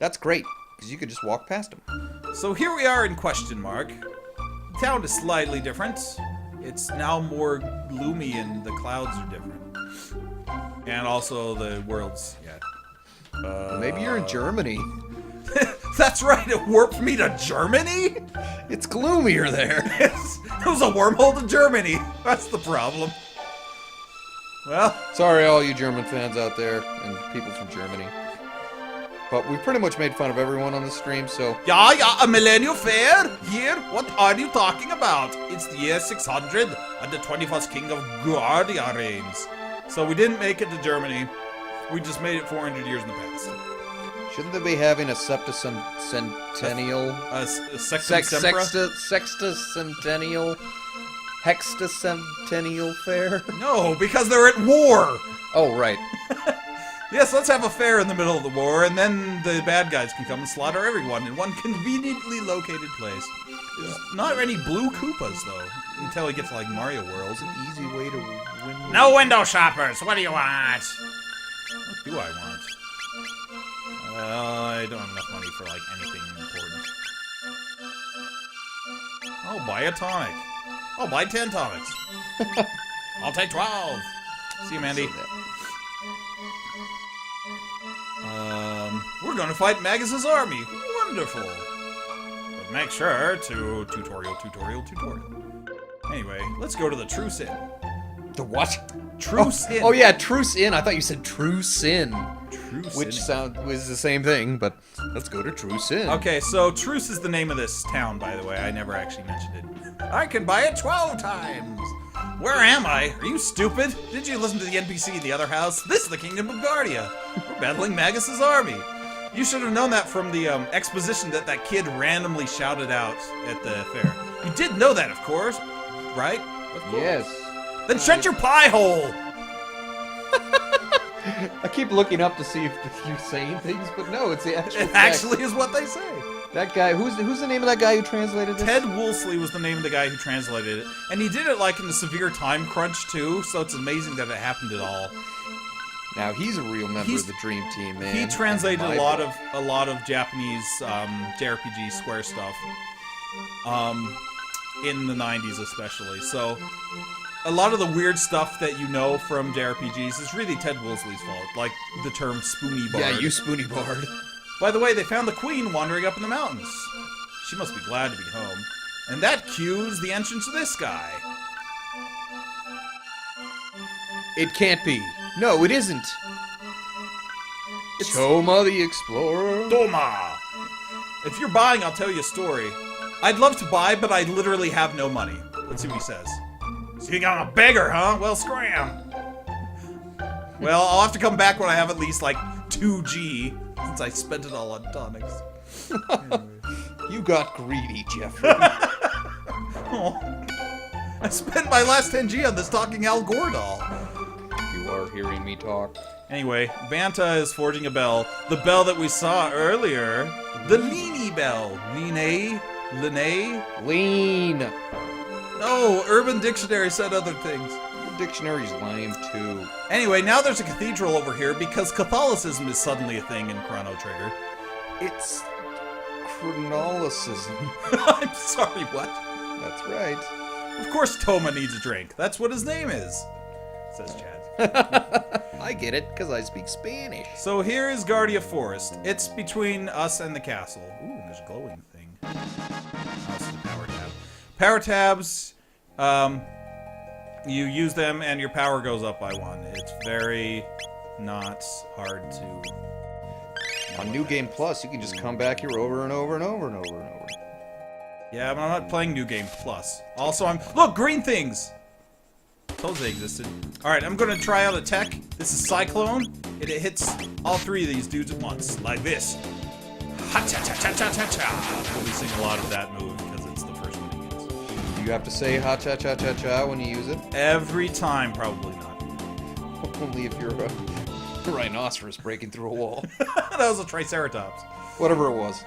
That's great, because you could just walk past them. So here we are in Question Mark. The town is slightly different. It's now more gloomy and the clouds are different. And also the world's, Maybe you're in Germany. That's right, it warped me to Germany? It's gloomier there. It was a wormhole to Germany. That's the problem. Well, sorry all you German fans out there and people from Germany. But we pretty much made fun of everyone on the stream, so... Yeah, a millennial fair? Here? What are you talking about? It's the year 600, and the 21st king of Guardia reigns. So we didn't make it to Germany. We just made it 400 years in the past. Shouldn't they be having a septicentennial? Sexticentennial? Hextacentennial fair? No, because they're at war! Oh, right. Yes, let's have a fair in the middle of the war, and then the bad guys can come and slaughter everyone in one conveniently located place. There's not any blue Koopas, though, until we get to, like, Mario World. It's an easy way to win. No window shoppers! What do you want? What do I want? I don't have enough money for, like, anything important. I'll buy a tonic. I'll buy 10 tonics. I'll take 12. See you, Mandy. We're gonna fight Magus's army. Wonderful. But make sure to tutorial. Anyway, let's go to the Truce Inn. The what? Truce Inn. Oh yeah, Truce Inn. I thought you said Truce Inn. Truce Which Inn. was the same thing, but let's go to Truce Inn. Okay, so Truce is the name of this town, by the way. I never actually mentioned it. I can buy it 12 times. Where am I? Are you stupid? Did you listen to the NPC in the other house? This is the Kingdom of Guardia. We're battling Magus's army. You should have known that from the exposition that kid randomly shouted out at the fair. You did know that, of course, right? Of course. Yes. Then shut your pie hole! I keep looking up to see if you're saying things, but no, it's the actual It actually is what they say. That guy, who's the name of that guy who translated this? Ted Woolsey was the name of the guy who translated it, and he did it like in a severe time crunch too. So it's amazing that it happened at all. Now he's a real member of the Dream Team, man. He translated a lot of Japanese JRPG Square stuff, in the 90s especially. So a lot of the weird stuff that you know from JRPGs is really Ted Woolsey's fault, like the term Spoony Bard. Yeah, you Spoony Bard. By the way, they found the queen wandering up in the mountains. She must be glad to be home. And that cues the entrance to this guy. It can't be. No, it isn't. It's Toma the Explorer. Toma! If you're buying, I'll tell you a story. I'd love to buy, but I literally have no money. Let's see what he says. So you got a beggar, huh? Well, scram. Well, I'll have to come back when I have at least, like, 2G. Since I spent it all on tonics. You got greedy, Jeffrey. Oh. I spent my last 10G on this talking Al Gore doll. You are hearing me talk. Anyway, Banta is forging a bell. The bell that we saw earlier. The Leany Bell. Lean. No, Urban Dictionary said other things. The dictionary's lame, too. Anyway, now there's a cathedral over here because Catholicism is suddenly a thing in Chrono Trigger. It's chronolicism. I'm sorry, what? That's right. Of course Toma needs a drink. That's what his name is, says Chad. I get it, because I speak Spanish. So here is Guardia Forest. It's between us and the castle. Ooh, there's a glowing thing. Oh, it's the power tab. Power tabs, you use them and your power goes up by 1. It's very not hard to... On New Game Plus, you can just come back here over and over and over and over and over. Yeah, but I'm not playing New Game Plus. Also, look, green things! Told you they existed. Alright, I'm gonna try out a tech. This is Cyclone. It hits all 3 of these dudes at once. Like this. Ha-cha-cha-cha-cha-cha-cha. We'll be seeing a lot of that move because it's the first one he gets. Do you have to say ha-cha-cha-cha-cha when you use it? Every time, probably not. Only if you're a rhinoceros breaking through a wall. That was a Triceratops. Whatever it was.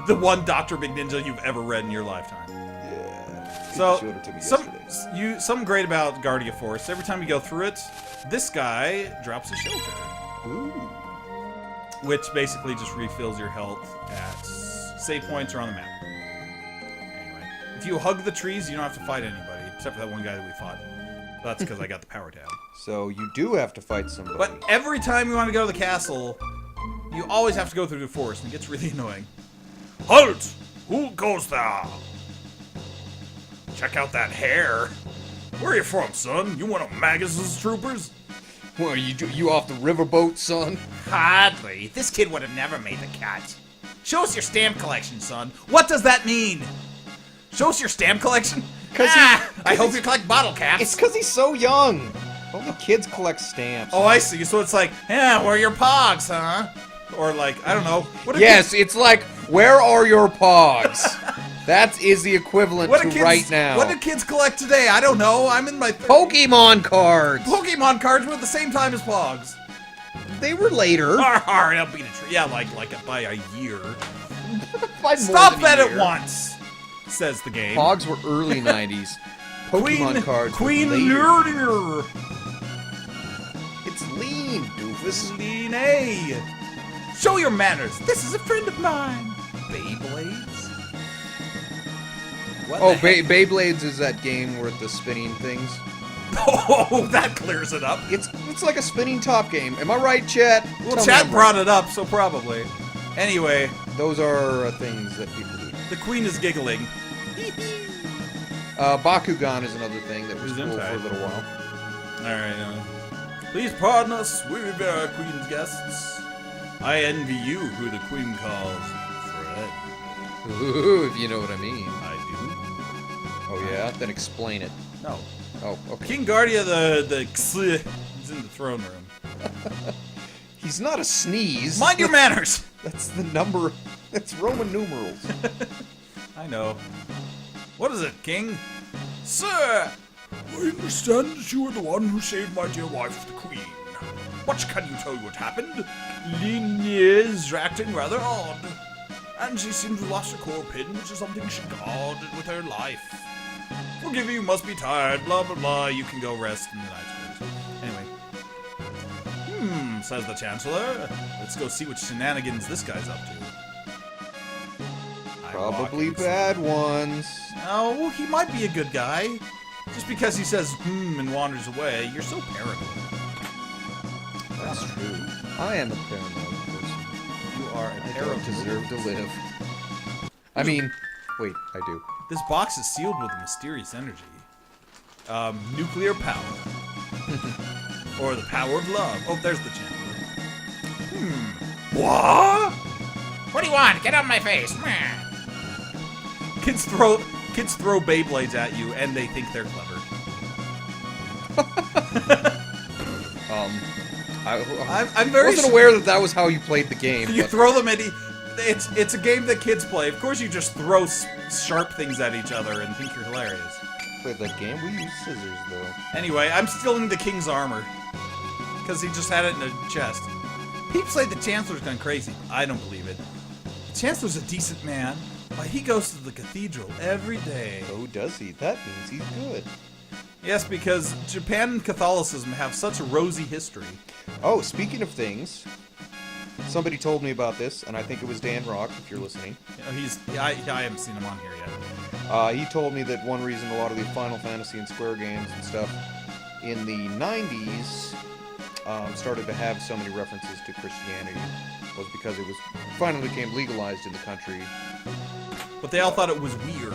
The one Dr. Big Ninja you've ever read in your lifetime. Yeah. So, Showed it to me yesterday. something great about Guardia Force, every time you go through it, this guy drops a shelter. Ooh. which basically just refills your health at save points or on the map. Anyway, if you hug the trees, you don't have to fight anybody, except for that one guy that we fought. That's because I got the power tab. So you do have to fight somebody. But every time you want to go to the castle, you always have to go through the forest, and it gets really annoying. Halt! Who goes there? Check out that hair. Where are you from, son? You one of Magus's troopers? What are you off the riverboat, son? Hardly. This kid would have never made the cut. Show us your stamp collection, son. What does that mean? Show us your stamp collection? I hope you collect bottle caps. It's because he's so young. Only kids collect stamps. Oh, I see. So it's like, yeah, where are your pogs, huh? Or like, I don't know. What yes, it's like, where are your pogs? That is the equivalent to right now. What do kids collect today? I don't know. I'm in my... Pokemon cards! Pokemon cards were at the same time as pogs. They were later. I'll beat a tree. Yeah, like by a year. Stop that at once, says the game. Pogs were early 90s. Pokemon cards Queen were later. Nerdier. It's lean, doofus. Lean A. Show your manners. This is a friend of mine. Beyblades. What Beyblades is that game with the spinning things. Oh, that clears it up. It's like a spinning top game. Am I right, chat? Well, chat brought it up, so probably. Anyway. Those are things that people do. The queen is giggling. Bakugan is another thing that was cool for a little while. Alright, please pardon us, we're our queen's guests. I envy you who the queen calls Fred. Ooh, if you know what I mean. I do. Oh yeah? Then explain it. No. Oh, okay. King Guardia the Xl is in the throne room. He's not a sneeze. Mind your manners! That's the number. That's Roman numerals. I know. What is it, King? Sir! I understand that you are the one who saved my dear wife, the Queen. What can you tell you what happened? Lin is acting rather odd. And she seems to have lost her core pin, which is something she guarded with her life. Forgive you, must be tired, blah blah blah, you can go rest in the night's rest. Anyway. Says the Chancellor. Let's go see what shenanigans this guy's up to. Probably bad ones. Oh, he might be a good guy. Just because he says and wanders away, you're so paranoid. That's true. I am a paranoid person. You are a I don't deserve to live. I mean, wait, I do. This box is sealed with a mysterious energy. Nuclear power. Or the power of love. Oh, there's the Chancellor. What? What do you want? Get out of my face. Kids throw Beyblades at you, and they think they're clever. I'm very wasn't aware that was how you played the game. You throw them at it's a game that kids play. Of course, you just throw sharp things at each other and think you're hilarious. Played that game. We use scissors though. Anyway, I'm stealing the king's armor because he just had it in a chest. People say the Chancellor's gone crazy. I don't believe it. The Chancellor's a decent man. Why, he goes to the cathedral every day. Oh, does he? That means he's good. Yes, because Japan and Catholicism have such a rosy history. Oh, speaking of things, somebody told me about this, and I think it was Dan Rock, if you're listening. I haven't seen him on here yet. He told me that one reason a lot of the Final Fantasy and Square games and stuff in the 90s started to have so many references to Christianity was because it was finally became legalized in the country. But they all thought it was weird.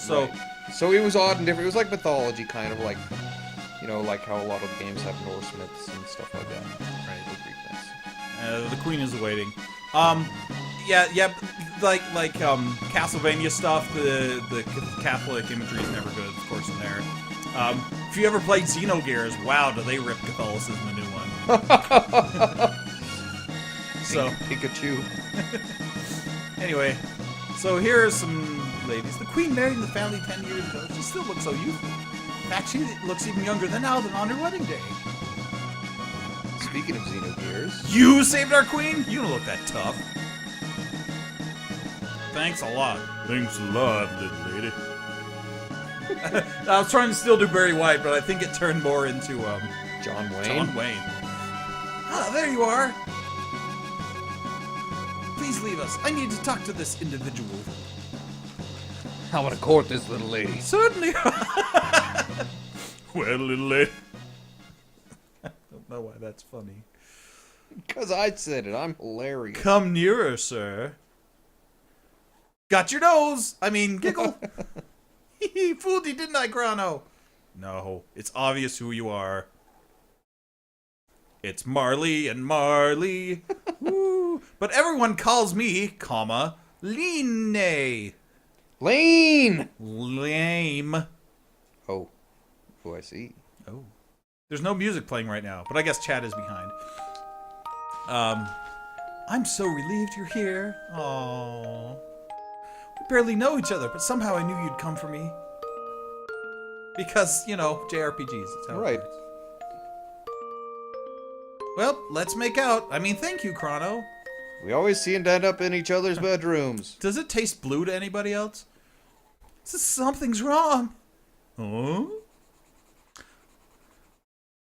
So, right. So it was odd and different. It was like mythology, kind of like, you know, like how a lot of the games have Norse myths and stuff like that. Right. Or Greek myths. The Queen is awaiting. Yeah, like Castlevania stuff. The Catholic imagery is never good, of course, in there. If you ever played Xenogears, wow, do they rip Catholicism a new one? So Pikachu. Anyway, so here are some ladies. The Queen married the family 10 years ago. She still looks so youthful. In fact, she looks even younger than now than on her wedding day. Speaking of Xenogears, you saved our Queen? You don't look that tough. Thanks a lot. Thanks a lot, little lady. I was trying to still do Barry White, but I think it turned more into John Wayne. John Wayne. Ah, there you are. please leave us. I need to talk to this individual. I want to court this little lady. Certainly. Well, little lady. I don't know why that's funny. Because I said it. I'm hilarious. Come nearer, sir. Got your nose. I mean, giggle. Fooled you, didn't I, Chrono? No, it's obvious who you are. It's Marley and Marley. Woo. But everyone calls me, comma, Line. Lean! Lame. Oh. Oh, I see. Oh. There's no music playing right now, but I guess chat is behind. I'm so relieved you're here. Aww. We barely know each other, but somehow I knew you'd come for me. Because, you know, JRPGs. That's how Right. it works. Well, let's make out. I mean, thank you, Chrono. We always seem to end up in each other's bedrooms. Does it taste blue to anybody else? Something's wrong. Huh?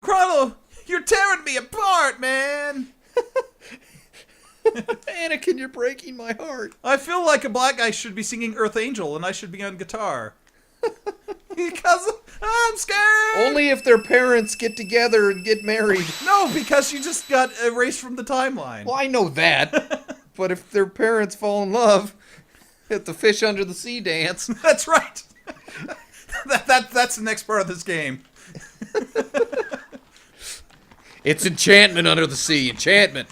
Chrono, you're tearing me apart, man. Anakin, you're breaking my heart. I feel like a black guy should be singing Earth Angel and I should be on guitar. Because I'm scared. Only if their parents get together and get married. No, because you just got erased from the timeline. Well, I know that. But if their parents fall in love at the fish under the sea dance. That's right. That's the next part of this game. It's enchantment under the sea. Enchantment.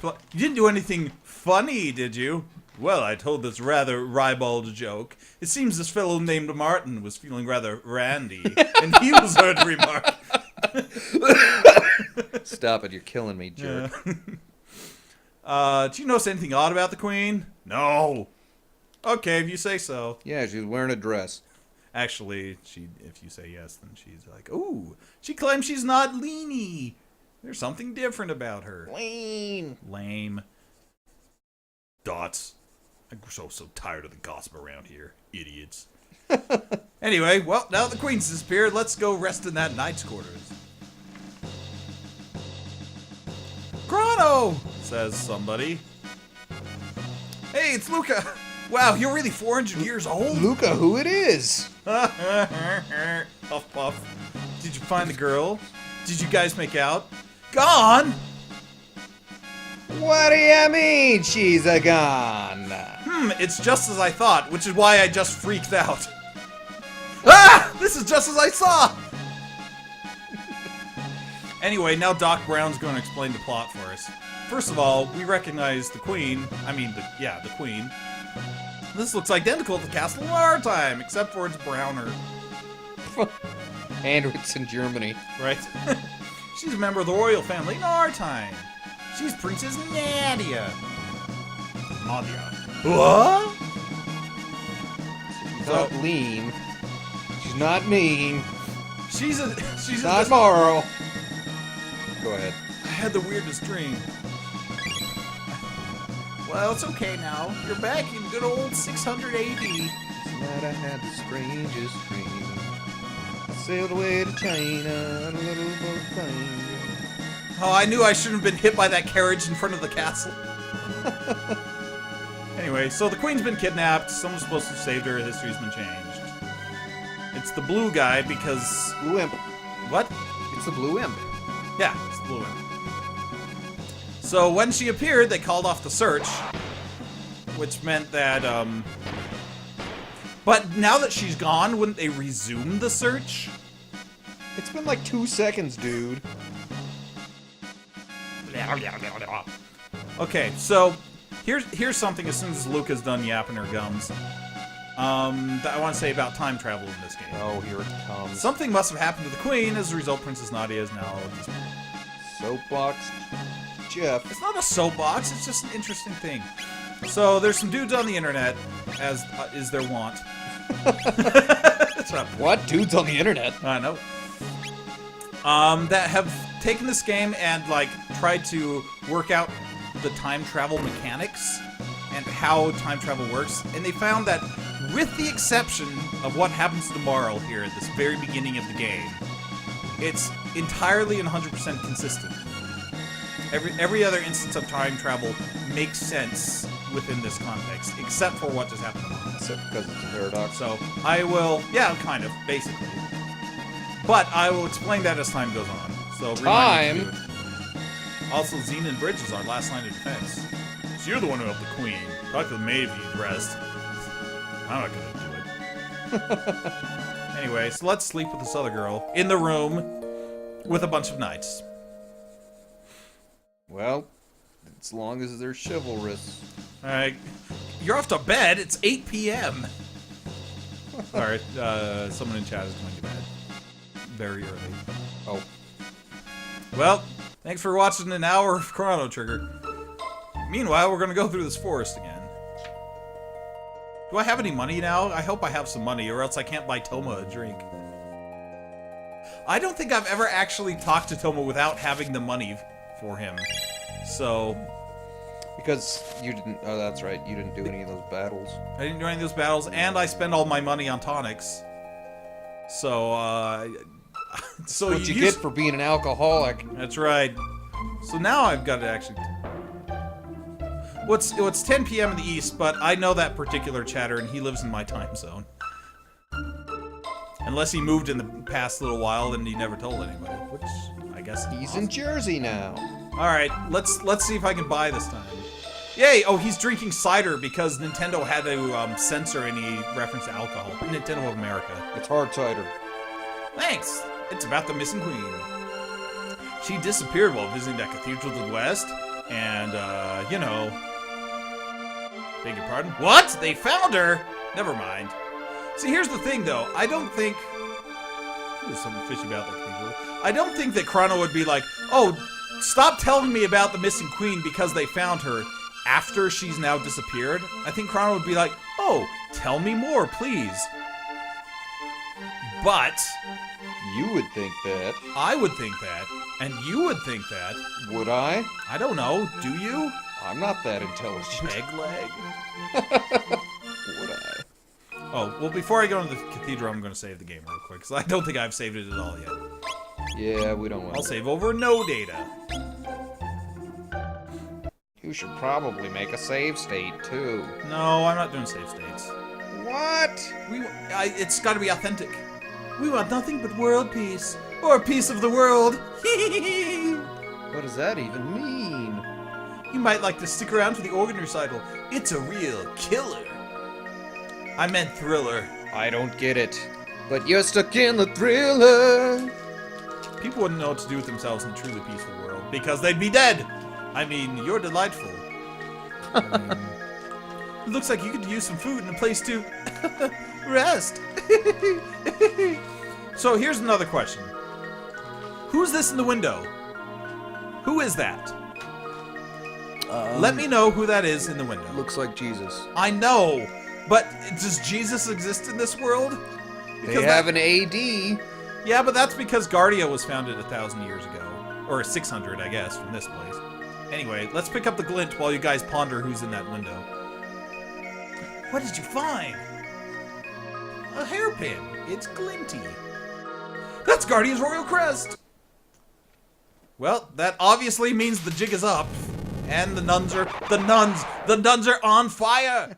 You didn't do anything funny, did you? Well, I told this rather ribald joke. It seems this fellow named Martin was feeling rather randy, and he was heard to remark. Stop it, you're killing me, jerk. Do you notice anything odd about the Queen? No. Okay, if you say so. Yeah, she's wearing a dress. Actually, if you say yes, then she's like, ooh, she claims she's not leany. There's something different about her. Lean. Lame. Dots. I'm so tired of the gossip around here. Idiots. Anyway, well, now the Queen's disappeared, let's go rest in that knight's quarters. Chrono! Says somebody. Hey, it's Luca. Wow, you're really 400 years old. Luca, who it is? Puff puff. Did you find the girl? Did you guys make out? Gone? What do you mean she's a gone? It's just as I thought, which is why I just freaked out. Ah! This is just as I saw! Anyway, now Doc Brown's going to explain the plot for us. First of all, we recognize the Queen. The Queen. This looks identical to Castle Maritime, except for it's browner. And it's in Germany. Right? She's a member of the royal family Nartime. She's Princess Nadia. Nadia. What? She's not lean. She's not mean. She's not moral. Go ahead. I had the weirdest dream. Well, it's okay now. You're back in good old 600 AD. Tonight I had the strangest dream. I sailed away to China on a little boat plane. Oh, I knew I shouldn't have been hit by that carriage in front of the castle. Anyway, so the Queen's been kidnapped. Someone's supposed to have saved her. History's been changed. It's the blue guy because... Blue imp. What? It's the blue imp. Yeah, it's the blue imp. So when she appeared, they called off the search, which meant that, But now that she's gone, wouldn't they resume the search? It's been like 2 seconds, dude. Okay, so here's something as soon as Luca's done yapping her gums. That I want to say about time travel in this game. Oh, here it comes. Something must have happened to the Queen. As a result, Princess Nadia is now just... Soapbox Jeff. It's not a soapbox, it's just an interesting thing. So, there's some dudes on the internet, as is their wont. That's not... What? Dudes on the internet? I know. That have taken this game and, like, tried to work out the time travel mechanics and how time travel works. And they found that, with the exception of what happens to Marl here at this very beginning of the game, it's entirely and 100% consistent. Every other instance of time travel makes sense within this context, except for what just happened. Except because it's a paradox. So I will, yeah, kind of, basically. But I will explain that as time goes on. So remind me to do it. Also, Xenon Bridge is our last line of defense. So you're the one who helped the Queen. Talk to the maid if you need rest. I'm not gonna do it. Anyway, so let's sleep with this other girl in the room with a bunch of knights. Well, as long as they're chivalrous. Alright. You're off to bed. It's 8 p.m. Alright, someone in chat is going to bed. Very early. Oh. Well, thanks for watching an hour of Chrono Trigger. Meanwhile, we're going to go through this forest again. Do I have any money now? I hope I have some money, or else I can't buy Toma a drink. I don't think I've ever actually talked to Toma without having the money for him. So... Because you didn't... Oh, that's right. You didn't do any of those battles. I didn't do any of those battles, and I spend all my money on tonics. So, so what you get for being an alcoholic. That's right. So now I've got to actually... Well, it's 10 p.m. in the East, but I know that particular chatter, and he lives in my time zone. Unless he moved in the past little while, and he never told anybody, which I guess he's in Jersey now. All right, let's see if I can buy this time. Yay! Oh, he's drinking cider because Nintendo had to censor any reference to alcohol. Nintendo of America. It's hard cider. Thanks. It's about the missing queen. She disappeared while visiting that cathedral to the west, and you know. Beg your pardon? What? They found her? Never mind. See, here's the thing, though. I don't think... There's something fishy about that cathedral. I don't think that Chrono would be like, oh, stop telling me about the missing queen because they found her after she's now disappeared. I think Chrono would be like, oh, tell me more, please. But... You would think that. I would think that. And you would think that. Would I? I don't know. Do you? I'm not that intelligent. Peg leg? Would I? Oh, well, before I go into the cathedral, I'm going to save the game real quick, because I don't think I've saved it at all yet. Yeah, we don't want I'll save over no data. You should probably make a save state, too. No, I'm not doing save states. What? It's got to be authentic. We want nothing but world peace. Or peace of the world. What does that even mean? You might like to stick around for the organ recital. It's a real killer. I meant thriller. I don't get it. But you're stuck in the thriller. People wouldn't know what to do with themselves in a truly peaceful world because they'd be dead. I mean, you're delightful. It looks like you could use some food and a place to rest. So here's another question. Who's this in the window? Who is that? Let me know who that is in the window. Looks like Jesus. I know, but does Jesus exist in this world? Because they have an AD. Yeah, but that's because Guardia was founded 1,000 years ago. Or 600, I guess, from this place. Anyway, let's pick up the glint while you guys ponder who's in that window. What did you find? A hairpin. It's glinty. That's Guardia's royal crest. Well, that obviously means the jig is up. And the nuns are on fire.